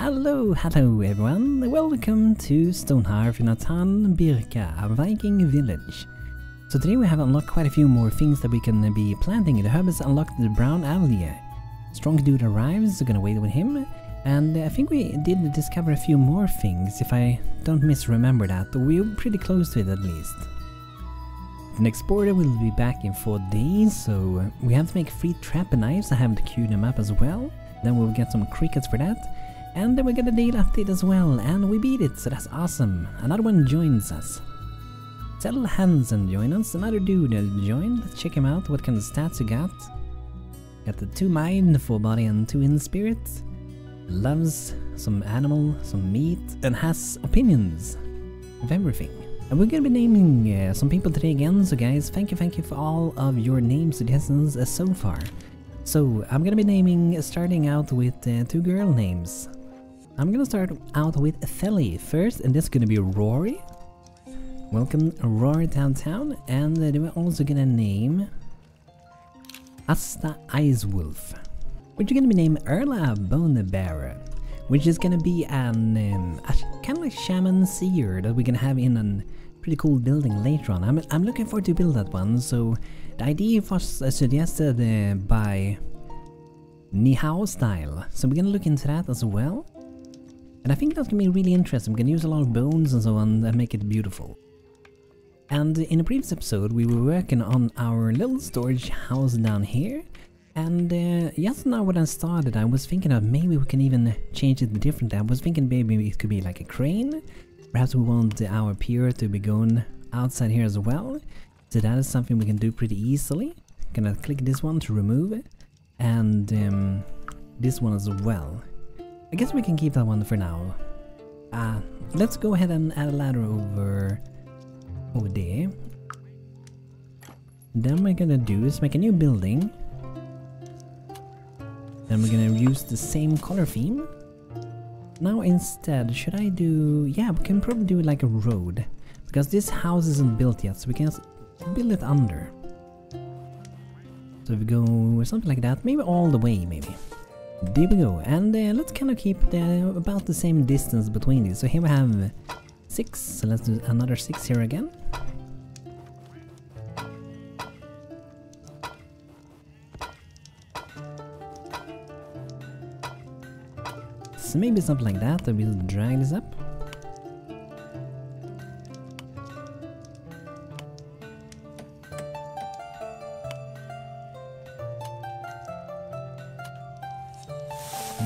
Hello everyone, welcome to Stonehearth in Birka Viking Village. So today we have unlocked quite a few more things that we can be planting. The herb has unlocked the brown algae. Strong dude arrives, so gonna wait with him. And I think we did discover a few more things, if I don't misremember that. We were pretty close to it at least. The next border will be back in 4 days, so we have to make 3 trap knives. I have to queue them up as well. Then we'll get some crickets for that. And then we get a daily update as well, and we beat it, so that's awesome. Another one joins us. Settle Hansen join us, another dude joined. Let's check him out, what kind of stats you got. Got the 2 mind, 4 body and 2 in spirit. Loves some animal, some meat, and has opinions of everything. And we're gonna be naming some people today again, so guys, thank you for all of your name suggestions so far. So I'm gonna be naming, starting out with 2 girl names. I'm gonna start out with Thelly first, and this is gonna be Rory. Welcome Rory downtown, and then we're also gonna name Asta Icewolf, which is gonna be named Erla Bonebearer, which is gonna be an kind of like shaman seer that we're gonna have in a pretty cool building later on. I'm looking forward to build that one. So the idea was suggested by Nihao Style, so we're gonna look into that as well. And I think that's gonna be really interesting. We're gonna use a lot of bones and so on and make it beautiful. And in a previous episode we were working on our little storage house down here. And just now when I started I was thinking of maybe we can even change it differently. I was thinking maybe it could be like a crane. Perhaps we want our pier to be going outside here as well. So that is something we can do pretty easily. Gonna click this one to remove it. And this one as well. I guess we can keep that one for now. Let's go ahead and add a ladder over there. Then what we're gonna do is make a new building. Then we're gonna use the same color theme. Now instead, should I do... yeah, we can probably do it like a road. Because this house isn't built yet, so we can build it under. So if we go something like that, maybe all the way, maybe. There we go, and let's kind of keep about the same distance between these. So here we have 6, so let's do another 6 here again. So maybe something like that, I will drag this up.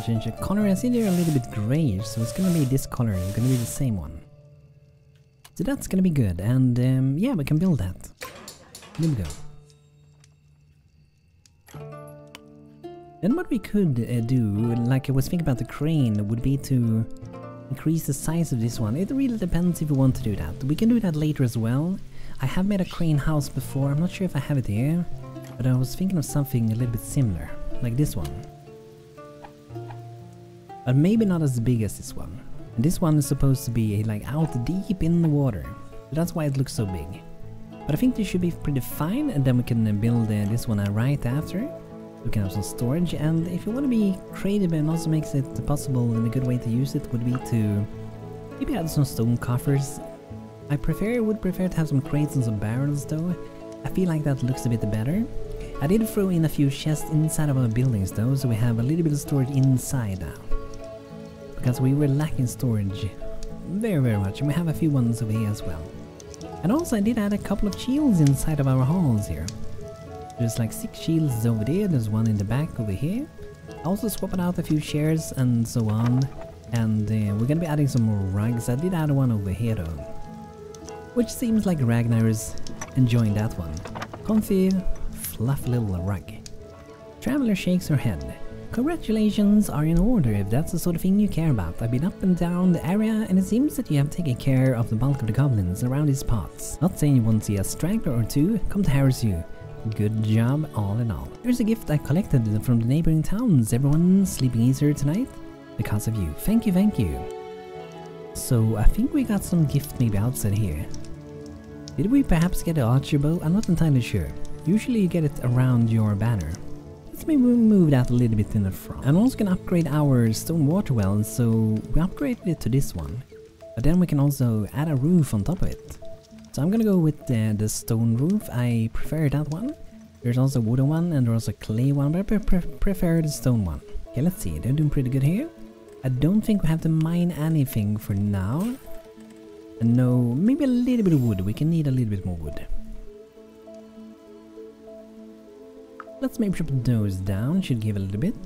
Change the color. I see they're a little bit grayish, so it's gonna be this color. It's gonna be the same one. So that's gonna be good, and yeah, we can build that. There we go. Then what we could do, like I was thinking about the crane, would be to increase the size of this one. It really depends if we want to do that. We can do that later as well. I have made a crane house before. I'm not sure if I have it here, but I was thinking of something a little bit similar, like this one. But maybe not as big as this one. And this one is supposed to be like out deep in the water. That's why it looks so big. But I think this should be pretty fine, and then we can build this one right after. We can have some storage, and if you want to be creative and also makes it possible, and a good way to use it would be to maybe add some stone coffers. I would prefer to have some crates and some barrels though. I feel like that looks a bit better. I did throw in a few chests inside of our buildings though, so we have a little bit of storage inside now. Because we were lacking storage very much, and we have a few ones over here as well. And also I did add a couple of shields inside of our halls here. There's like 6 shields over there, there's one in the back over here. I also swapped out a few chairs and so on. And we're gonna be adding some more rugs. I did add one over here though. Which seems like Ragnar is enjoying that one. Comfy, fluffy little rug. Traveler shakes her head. Congratulations are in order if that's the sort of thing you care about. I've been up and down the area and it seems that you have taken care of the bulk of the goblins around these spots. Not saying you won't see a straggler or 2 come to harass you. Good job all in all. Here's a gift I collected from the neighboring towns. Everyone's sleeping easier tonight because of you. Thank you. So I think we got some gift maybe outside here. Did we perhaps get an archer bow? I'm not entirely sure. Usually you get it around your banner. Let's maybe move that a little bit in the front. I'm also gonna upgrade our stone water well, so we upgraded it to this one. But then we can also add a roof on top of it. So I'm gonna go with the stone roof. I prefer that one. There's also a wooden one and there's also a clay one, but I prefer the stone one. Okay, let's see. They're doing pretty good here. I don't think we have to mine anything for now. And no, maybe a little bit of wood. We can need a little bit more wood. Let's maybe chop those down. Should give a little bit.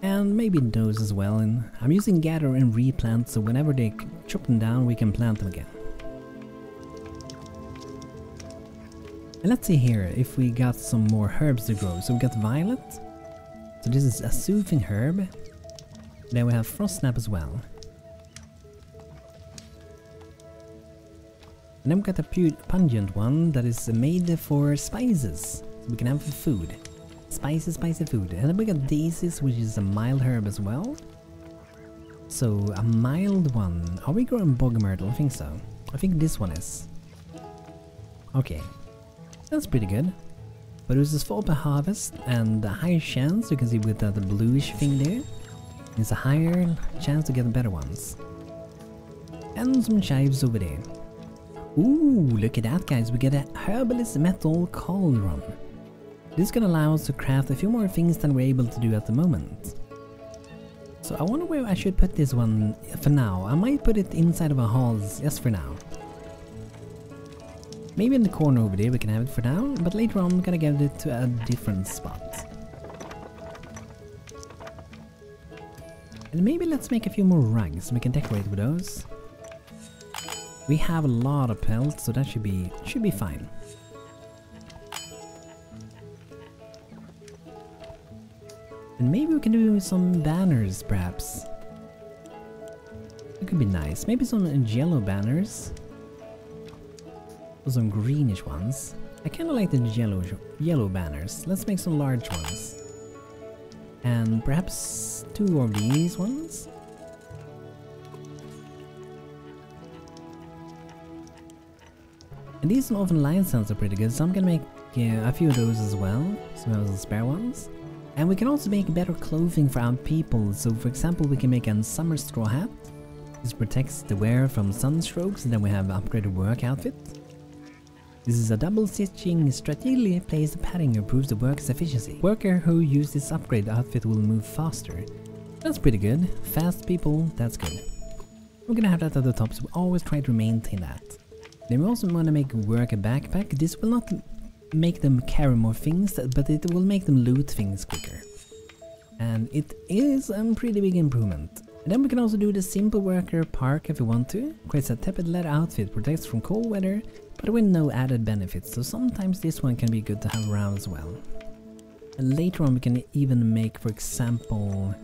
And maybe those as well. And I'm using gather and replant, so whenever they chop them down, we can plant them again. And let's see here if we got some more herbs to grow. So we got violet. So this is a soothing herb. Then we have frost snap as well. And then we got a pungent one that is made for spices. So we can have for food. Spicy food. And then we got daisies, which is a mild herb as well. So a mild one. Are we growing bog myrtle? I think so. I think this one is. Okay. That's pretty good. But it was just fall per harvest and a higher chance, you can see with the bluish thing there. It's a higher chance to get better ones. And some chives over there. Ooh, look at that guys, we get a herbalist metal cauldron. This is gonna allow us to craft a few more things than we're able to do at the moment. So I wonder where I should put this one for now. I might put it inside of our halls just for now. Maybe in the corner over there we can have it for now, but later on I'm gonna get it to a different spot. And maybe let's make a few more rugs so we can decorate with those. We have a lot of pelts, so that should be fine. And maybe we can do some banners perhaps. It could be nice. Maybe some yellow banners. Or some greenish ones. I kinda like the yellow banners. Let's make some large ones. And perhaps 2 of these ones. And these Northern line sounds are pretty good, so I'm gonna make a few of those as well. So we have some spare ones. And we can also make better clothing for our people. So for example, we can make a summer straw hat. This protects the wearer from sunstrokes, and then we have an upgraded work outfit. This is a double stitching, strategically placed padding improves the work's efficiency. Worker who uses this upgrade outfit will move faster. That's pretty good. Fast people, that's good. We're gonna have that at the top, so we always try to maintain that. Then we also want to make work a backpack. This will not make them carry more things, but it will make them loot things quicker. And it is a pretty big improvement. And then we can also do the simple worker park if we want to. Creates a tepid leather outfit, protects from cold weather, but with no added benefits, so sometimes this one can be good to have around as well. And later on we can even make, for example,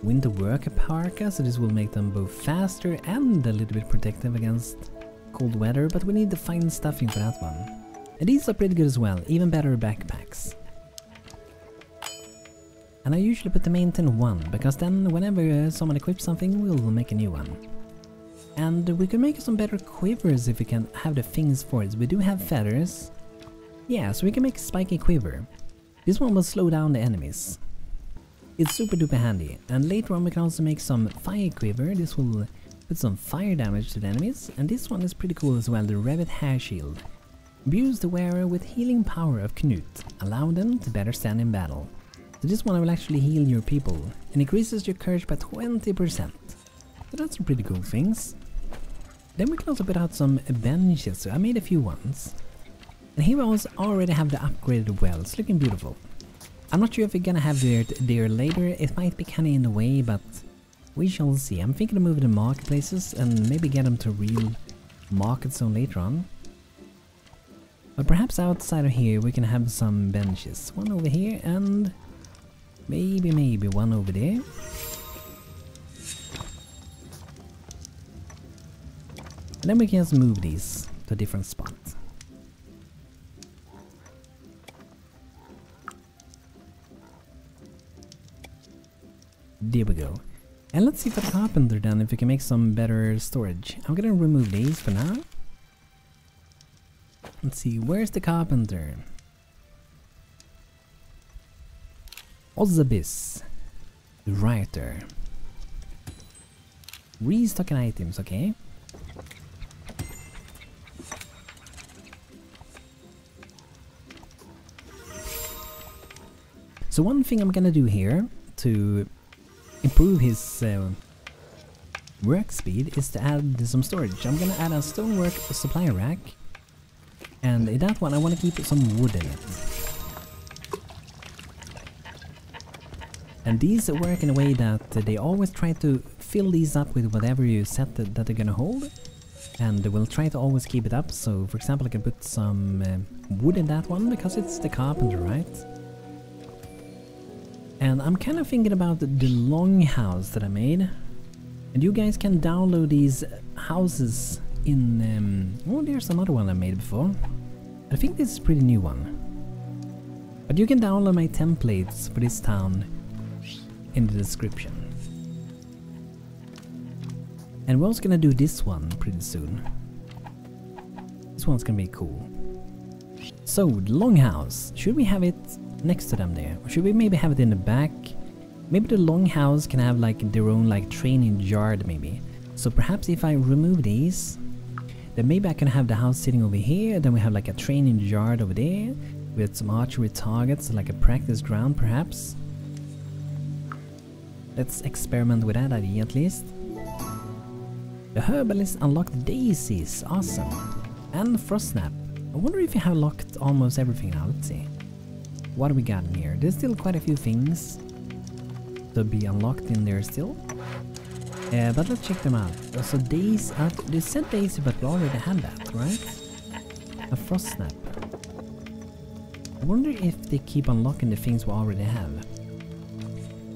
winter worker parka, so this will make them both faster and a little bit protective against cold weather, but we need the fine stuffing for that one. And these are pretty good as well, even better backpacks. And I usually put the maintain 1, because then whenever someone equips something, we'll make a new one. And we can make some better quivers if we can have the things for it. We do have feathers. Yeah, so we can make a spiky quiver. This one will slow down the enemies. It's super duper handy. And later on we can also make some fire quiver. This will put some fire damage to the enemies. And this one is pretty cool as well, the Revet Hair Shield. Imbues the wearer with healing power of Knut, allow them to better stand in battle. So this one will actually heal your people and increases your courage by 20%. So that's some pretty cool things. Then we can also put out some benches, so I made a few ones. And here we also already have the upgraded wells, looking beautiful. I'm not sure if we're gonna have it there later, it might be kinda in the way, but we shall see. I'm thinking of moving the marketplaces and maybe get them to real market zone later on. But perhaps outside of here we can have some benches. One over here and maybe one over there. And then we can just move these to a different spot. There we go. And let's see for the carpenter then if we can make some better storage. I'm gonna remove these for now. Let's see, where's the carpenter? Ozabis. Writer. Restocking items, okay. So one thing I'm gonna do here to improve his work speed is to add some storage. I'm gonna add a stonework supply rack, and in that one I want to keep some wood in it. And these work in a way that they always try to fill these up with whatever you set that they're gonna hold, and they will try to always keep it up. So for example I can put some wood in that one because it's the carpenter, right? And I'm kind of thinking about the longhouse that I made. And you guys can download these houses in... oh, there's another one I made before. I think this is a pretty new one. But you can download my templates for this town in the description. And we're also gonna do this one pretty soon. This one's gonna be cool. So, the longhouse. Should we have it next to them there? Or should we maybe have it in the back? Maybe the longhouse can have like their own like training yard maybe. So perhaps if I remove these, then maybe I can have the house sitting over here, then we have like a training yard over there with some archery targets, like a practice ground perhaps. Let's experiment with that idea at least. The herbalist unlocked daisies, awesome. And frostsnap. I wonder if you have locked almost everything now, let's see. What do we got in here? There's still quite a few things to be unlocked in there still. But let's check them out. So days, they said daisy, but we already had that, right? A frostsnap. I wonder if they keep unlocking the things we already have.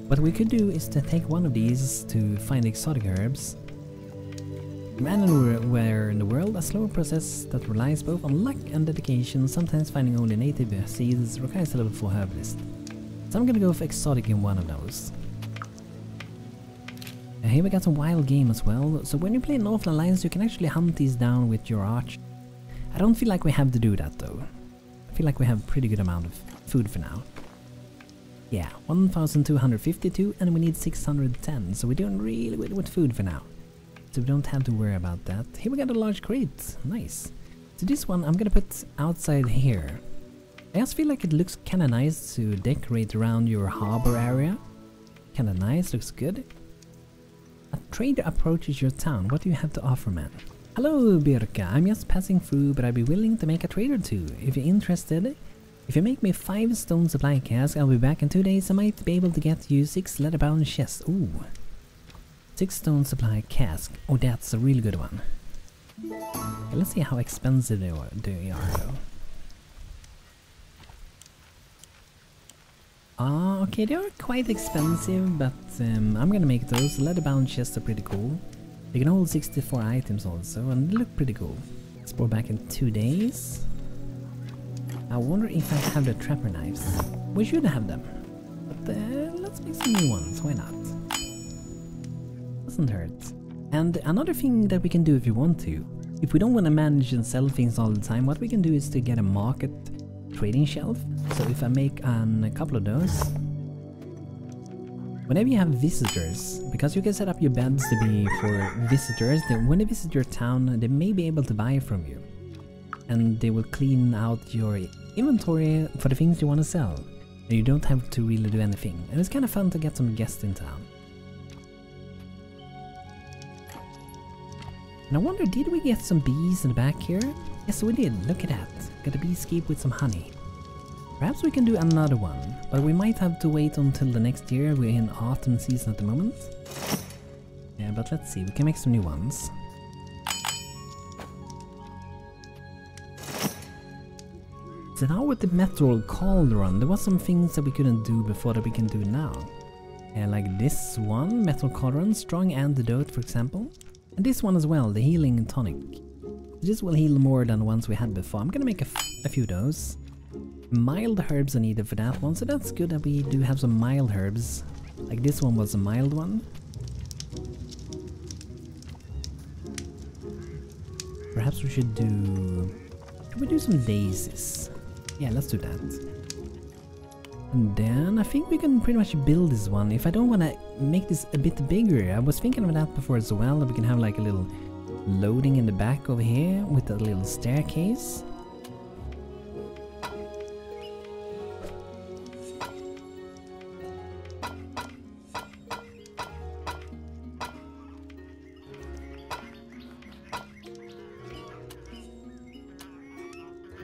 What we could do is to take one of these to find exotic herbs. Man anywhere in the world, a slow process that relies both on luck and dedication. Sometimes finding only native seeds requires a level 4 herbalist. So I'm gonna go for exotic in one of those. Here we got some wild game as well. So when you play Northern Alliance you can actually hunt these down with your arch. I don't feel like we have to do that though. I feel like we have a pretty good amount of food for now. Yeah, 1252 and we need 610, so we're doing really good with food for now. So we don't have to worry about that. Here we got a large crate, nice. So this one I'm gonna put outside here. I just feel like it looks kinda nice to decorate around your harbor area. Kinda nice, looks good. A trader approaches your town, what do you have to offer, man? Hello Birka, I'm just passing through, but I'd be willing to make a trade or two. If you're interested, if you make me 5 stone supply casks, I'll be back in 2 days. I might be able to get you 6 leather-bound chests. Ooh. 6 stone supply cask. Oh, that's a really good one. Okay, let's see how expensive they are though. Okay, they are quite expensive, but I'm gonna make those. Leather-bound chests are pretty cool. They can hold 64 items also, and they look pretty cool. Explore back in 2 days. I wonder if I have the trapper knives. We should have them. But let's make some new ones, why not? Doesn't hurt. And another thing that we can do if you want to, if we don't want to manage and sell things all the time, what we can do is to get a market trading shelf. So if I make a couple of those, whenever you have visitors, because you can set up your beds to be for visitors, then when they visit your town, they may be able to buy from you. And they will clean out your inventory for the things you want to sell. And you don't have to really do anything. And it's kind of fun to get some guests in town. And I wonder, did we get some bees in the back here? Yes, we did. Look at that. Got a beescape with some honey. Perhaps we can do another one, but we might have to wait until the next year. We're in autumn season at the moment. Yeah, but let's see. We can make some new ones. So now with the metal cauldron, there was some things that we couldn't do before that we can do now. Like this one, metal cauldron, strong antidote for example. And this one as well, the healing tonic. This will heal more than the ones we had before. I'm gonna make a few of those. Mild herbs are needed for that one, so that's good that we do have some mild herbs. Like this one was a mild one. Perhaps we should do... Should we do some daisies? Yeah, let's do that. And then I think we can pretty much build this one. If I don't want to make this a bit bigger, I was thinking of that before as well, that we can have like a little loading in the back over here with a little staircase.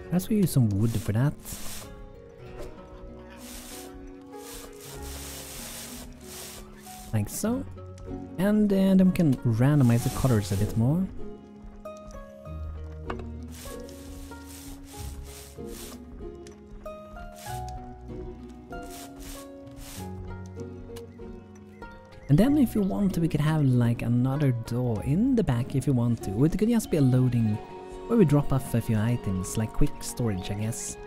Perhaps we use some wood for that. Like so. And then we can randomize the colors a bit more. And then if you want to, we could have like another door in the back if you want to. Or it could just be a loading where we drop off a few items, like quick storage I guess.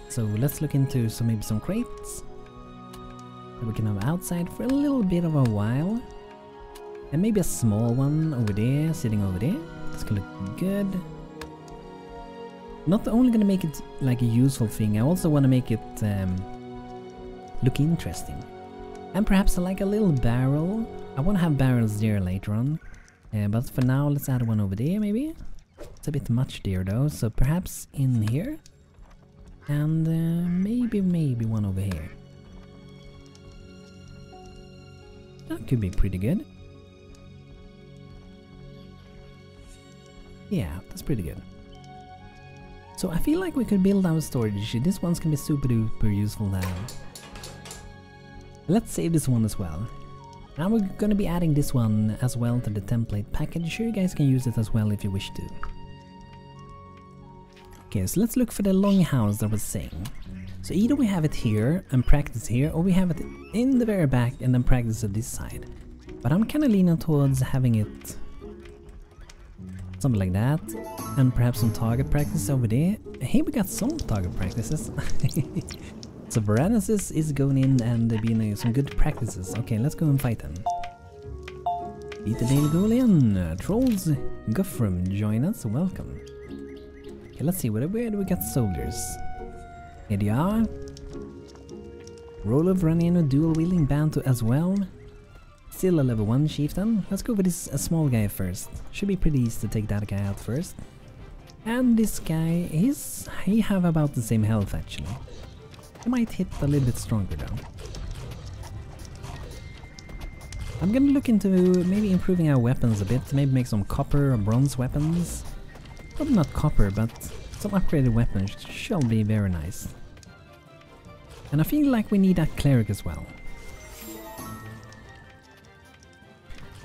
So let's look into maybe some crates that we can have outside for a little bit of a while. And maybe a small one over there, sitting over there. It's gonna look good. Not only gonna make it like a useful thing, I also want to make it look interesting. And perhaps like a little barrel. I want to have barrels there later on. But for now, let's add one over there maybe. It's a bit much there though, so perhaps in here. And maybe one over here. That could be pretty good. Yeah, that's pretty good. So I feel like we could build our storage. This one's gonna be super duper useful now. Let's save this one as well. Now we're gonna be adding this one as well to the template package. Sure, you guys can use it as well if you wish to. Okay, so let's look for the longhouse that I was saying. So either we have it here and practice here, or we have it in the very back and then practice at this side. But I'm kind of leaning towards having it something like that, and perhaps some target practice over there. Here we got some target practices. So Varanus is going in and being some good practices. Okay, let's go and fight them. Beat the Daily Golian. Trolls Guthrum, join us, welcome. Okay, let's see, where do we got soldiers? Here they are. Roloff running in a dual wielding BANTO as well. Still a level 1 chieftain. Let's go with this small guy first. Should be pretty easy to take that guy out first. And this guy, he have about the same health actually. He might hit a little bit stronger though. I'm gonna look into maybe improving our weapons a bit. Maybe make some copper or bronze weapons. Probably not copper, but some upgraded weapons shall be very nice. And I feel like we need a cleric as well.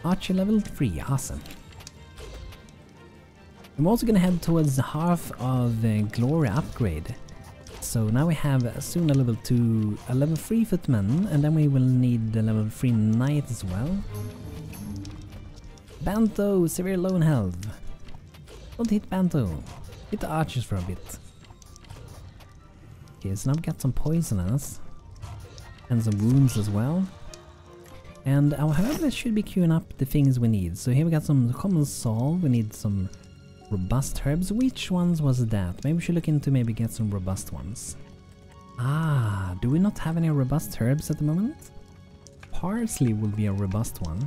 Archer level 3, awesome. I'm also gonna head towards the half of the glory upgrade. So now we have soon a level 2, a level 3 footman, and then we will need the level 3 knight as well. BANTO, severe low in health. Don't hit BANTO. Hit the archers for a bit. Okay, so now we got some poison on us. And some wounds as well. And our herbalist should be queuing up the things we need. So here we got some common salt, we need some robust herbs. Which ones was that? Maybe we should look into maybe get some robust ones. Ah, do we not have any robust herbs at the moment? Parsley will be a robust one.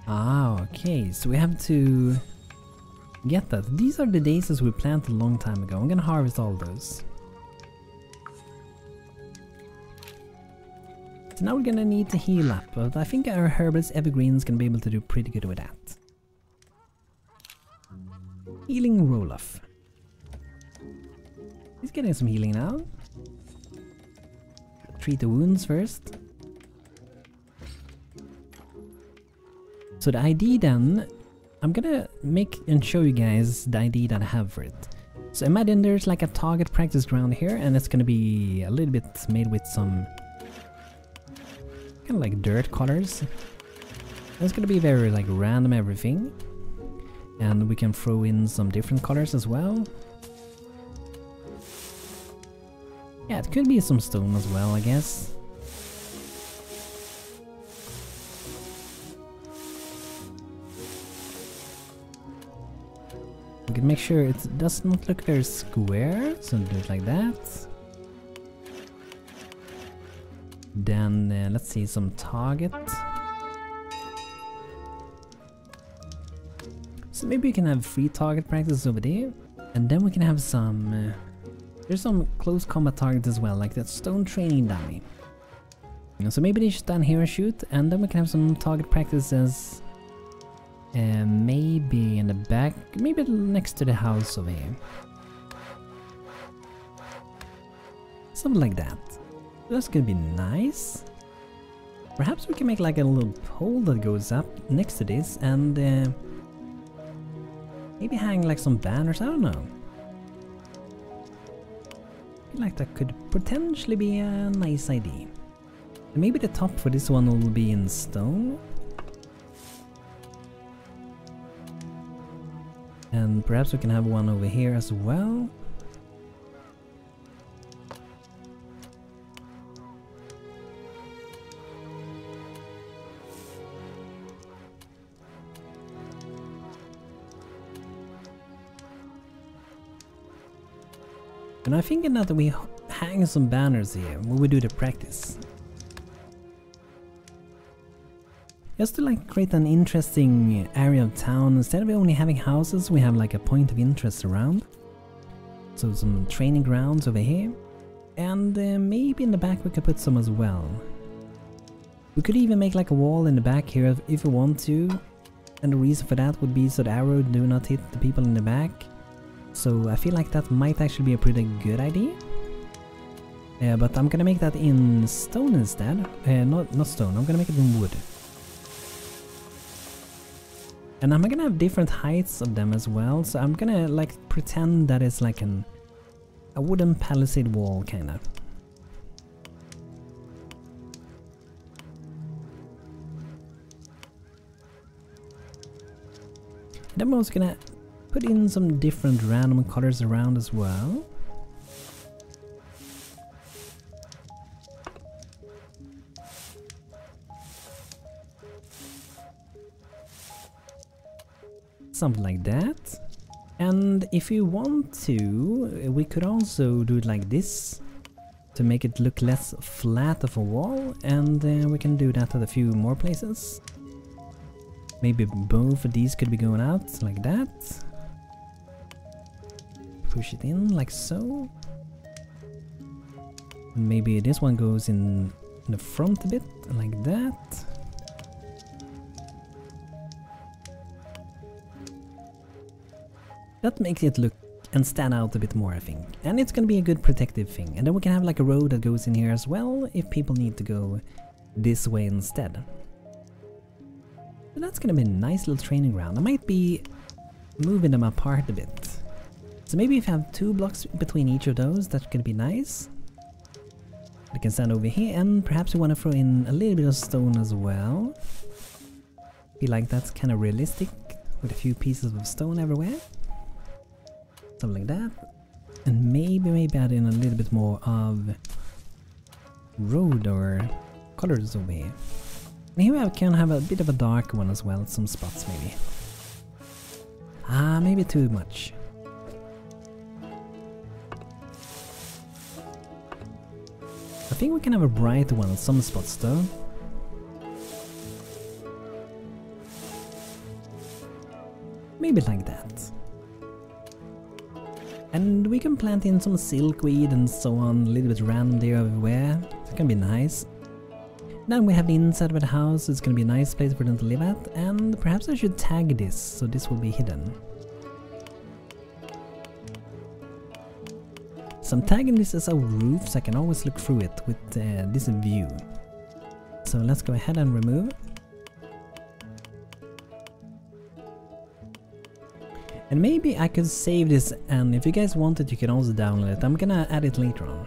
Ah, okay, so we have to get that. These are the daisies we planted a long time ago. I'm gonna harvest all those. So now we're gonna need to heal up, but I think our herbalist evergreen is gonna be able to do pretty good with that. Healing Roloff. He's getting some healing now. Treat the wounds first. So the ID then, I'm gonna make and show you guys the ID that I have for it. So imagine there's like a target practice ground here, and it's gonna be a little bit made with some kind of like dirt colors. It's gonna be very like random everything. And we can throw in some different colors as well. Yeah, it could be some stone as well, I guess. We can make sure it does not look very square, so do it like that. Then let's see some target. So maybe we can have free target practice over there. And then we can have some... there's some close combat targets as well, like that stone training dummy. So maybe they should stand here and shoot, and then we can have some target practices. Maybe in the back, maybe next to the house over here. Something like that. That's gonna be nice. Perhaps we can make like a little pole that goes up next to this, and maybe hang like some banners, I don't know. I feel like that could potentially be a nice idea. And maybe the top for this one will be in stone. And perhaps we can have one over here as well. And I'm thinking that we hang some banners here when we do the practice. Just to like create an interesting area of town. Instead of only having houses, we have like a point of interest around. So some training grounds over here. And maybe in the back we could put some as well. We could even make like a wall in the back here if we want to. And the reason for that would be so the arrow do not hit the people in the back. So I feel like that might actually be a pretty good idea. But I'm gonna make that in stone instead. Not stone, I'm gonna make it in wood. And I'm gonna have different heights of them as well. So I'm gonna like pretend that it's like a wooden palisade wall kinda. Then I'm also gonna put in some different random colors around as well. Something like that. And if you want to, we could also do it like this to make it look less flat of a wall, and we can do that at a few more places. Maybe both of these could be going out like that. Push it in like so. And maybe this one goes in the front a bit, like that. That makes it look and stand out a bit more, I think. And it's gonna be a good protective thing. And then we can have like a road that goes in here as well, if people need to go this way instead. So that's gonna be a nice little training ground. I might be moving them apart a bit. So maybe if you have 2 blocks between each of those, that's gonna be nice. We can stand over here, and perhaps we want to throw in a little bit of stone as well. Feel like that's kind of realistic, with a few pieces of stone everywhere. Something like that. And maybe add in a little bit more of road or colors over here. And here I can have a bit of a dark one as well, some spots maybe. Maybe too much. I think we can have a bright one in some spots though. Maybe like that. And we can plant in some silkweed and so on, a little bit random there everywhere. It's gonna be nice. Then we have the inside of the house, it's gonna be a nice place for them to live at, and perhaps I should tag this, so this will be hidden. So I'm tagging this as a roof, so I can always look through it with this view. So let's go ahead and remove. And maybe I could save this, and if you guys want it, you can also download it. I'm gonna add it later on.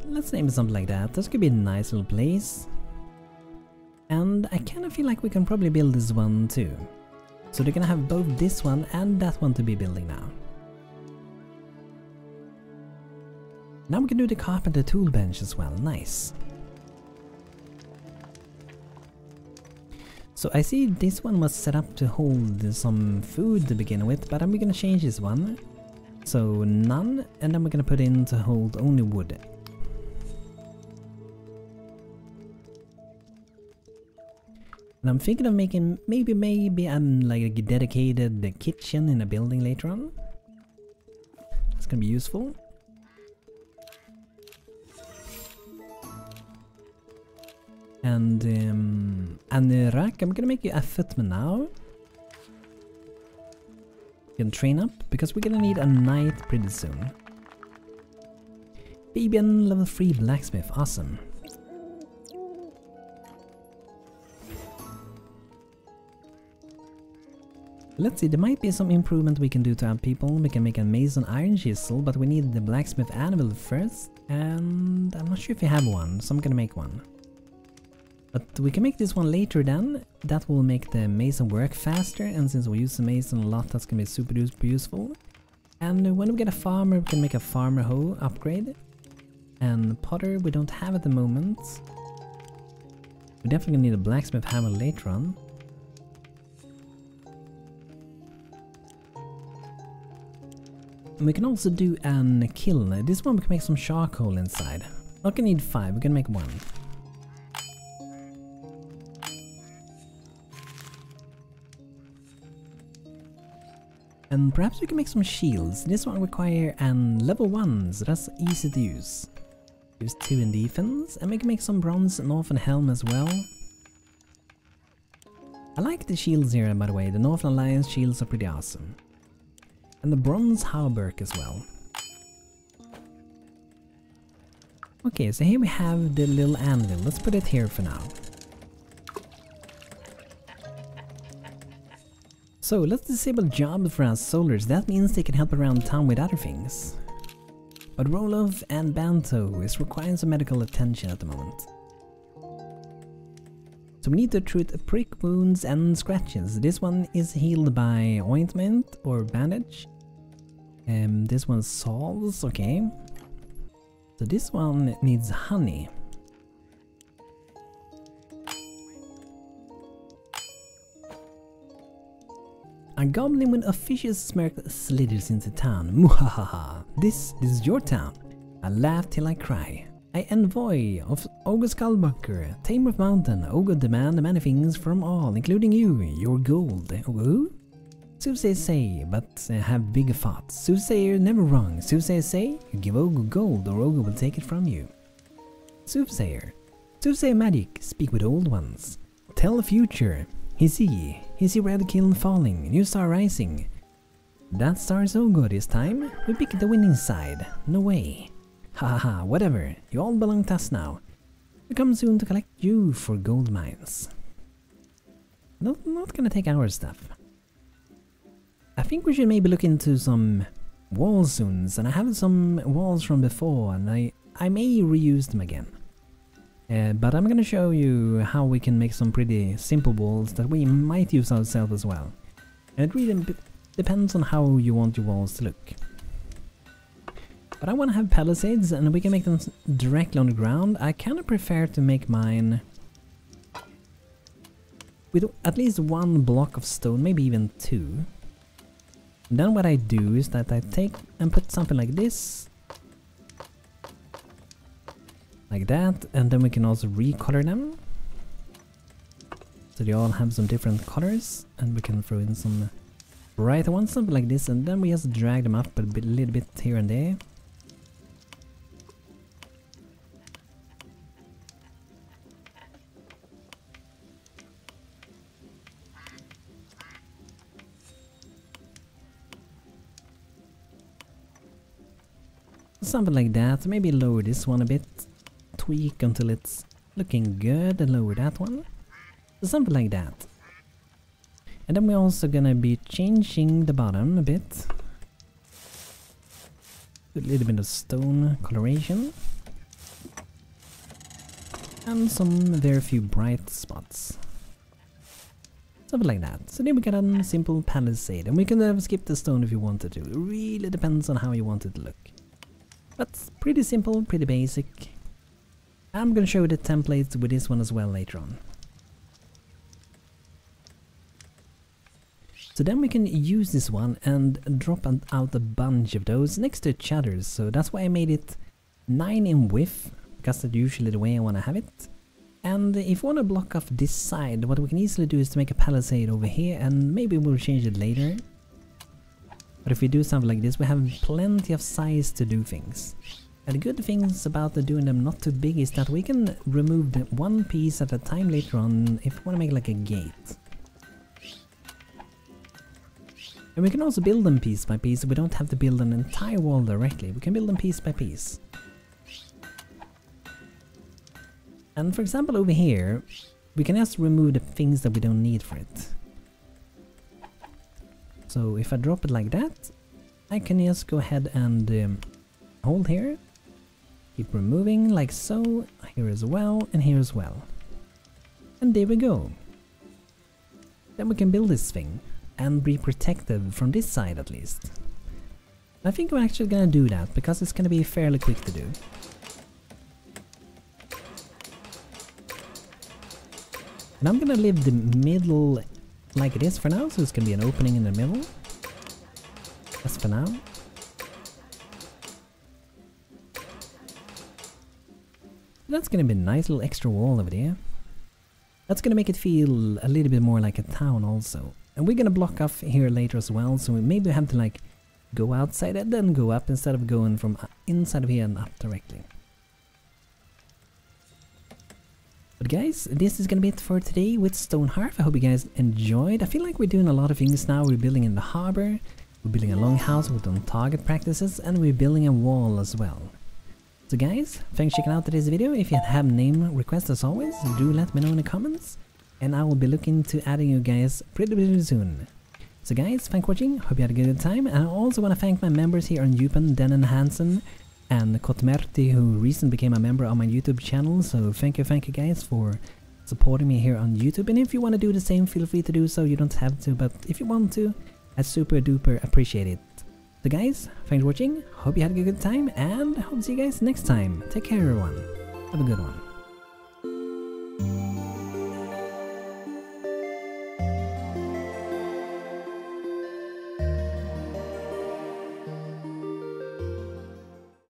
Let's name it something like that. This could be a nice little place. And I kind of feel like we can probably build this one too. So they're gonna have both this one and that one to be building now. Now we can do the carpenter tool bench as well. Nice. So I see this one was set up to hold some food to begin with, but I'm gonna change this one. So none, and then we're gonna put in to hold only wood. And I'm thinking of making maybe like a dedicated kitchen in a building later on. That's gonna be useful. And Rak, I'm gonna make you a footman now. You can train up because we're gonna need a knight pretty soon. Fabian level 3 blacksmith, awesome. Let's see, there might be some improvement we can do to our people. We can make a mason iron chisel, but we need the blacksmith anvil first. And I'm not sure if we have one, so I'm gonna make one. But we can make this one later then. That will make the mason work faster, and since we use the mason a lot, that's gonna be super duper useful. And when we get a farmer, we can make a farmer hoe upgrade. And potter we don't have at the moment. We definitely need a blacksmith hammer later on. And we can also do an kiln. This one we can make some charcoal inside. Not gonna need 5, we're gonna make 1. And perhaps we can make some shields. This one require an level 1, so that's easy to use. Use 2 in defense, and we can make some bronze Northern helm as well. I like the shields here, by the way. The Northern Alliance shields are pretty awesome. And the bronze hauberk as well. Okay, so here we have the little anvil. Let's put it here for now. So let's disable job for our soldiers. That means they can help around town with other things. But Roloff and BANTO is requiring some medical attention at the moment. So we need to treat prick wounds and scratches. This one is healed by ointment or bandage. This one solves, okay. So this one needs honey. A goblin with a vicious smirk slithers into town. Muhahaha. This is your town. I laugh till I cry. I envoy of Ogre Skullbucker, Tamer of Mountain. Ogre demand many things from all, including you, your gold. Who? Soothsayers say, but have bigger thoughts. Soothsayer never wrong. Soothsayers say, you give Ogre gold or Ogre will take it from you. Soothsayer. Soothsayer magic, speak with old ones. Tell the future. Is he red kiln falling, new star rising? That star is so good this time. We pick the winning side. No way. Haha, whatever. You all belong to us now. We come soon to collect you for gold mines. Not gonna take our stuff. I think we should maybe look into some walls soon, and I have some walls from before, and I may reuse them again. But I'm gonna show you how we can make some pretty simple walls that we might use ourselves as well. And it really depends on how you want your walls to look. But I want to have palisades, and we can make them directly on the ground. I kind of prefer to make mine with at least 1 block of stone, maybe even 2. And then what I do is that I take and put something like this. Like that, and then we can also recolor them. So they all have some different colors, and we can throw in some brighter ones, something like this, and then we just drag them up a little bit here and there. Something like that, maybe lower this one a bit. Tweak until it's looking good and lower that one. So something like that. And then we're also gonna be changing the bottom a bit. A little bit of stone coloration. And some very few bright spots. Something like that. So then we got a simple palisade. And we can skip the stone if you wanted to. It really depends on how you want it to look. But pretty simple, pretty basic. I'm gonna show you the templates with this one as well later on. So then we can use this one and drop out a bunch of those next to each other. So that's why I made it 9 in width, because that's usually the way I want to have it. And if we want to block off this side, what we can easily do is to make a palisade over here, and maybe we'll change it later. But if we do something like this, we have plenty of size to do things. And the good things about doing them not too big is that we can remove the one piece at a time later on if we want to make like a gate. And we can also build them piece by piece, so we don't have to build an entire wall directly. We can build them piece by piece. And for example over here, we can just remove the things that we don't need for it. So if I drop it like that, I can just go ahead and hold here. Keep removing like so, here as well, and here as well. And there we go. Then we can build this thing. And be protected from this side at least. I think we're actually gonna do that because it's gonna be fairly quick to do. And I'm gonna leave the middle like it is for now, so it's gonna be an opening in the middle. Just for now. That's gonna be a nice little extra wall over there. That's gonna make it feel a little bit more like a town also. And we're gonna block off here later as well, so we maybe have to like go outside and then go up instead of going from inside of here and up directly. But guys, this is gonna be it for today with Stonehearth. I hope you guys enjoyed. I feel like we're doing a lot of things now. We're building in the harbor, we're building a longhouse with on target practices, and we're building a wall as well. So guys, thanks for checking out today's video. If you have name requests as always, do let me know in the comments. And I will be looking to adding you guys pretty soon. So guys, thanks for watching, hope you had a good time, and I also want to thank my members here on YouTube, Denon Hansen and Kotmerti, who recently became a member on my YouTube channel, so thank you guys for supporting me here on YouTube, and if you want to do the same, feel free to do so, you don't have to, but if you want to, I super duper appreciate it. So guys, thanks for watching, hope you had a good time, and hope to see you guys next time. Take care everyone, have a good one.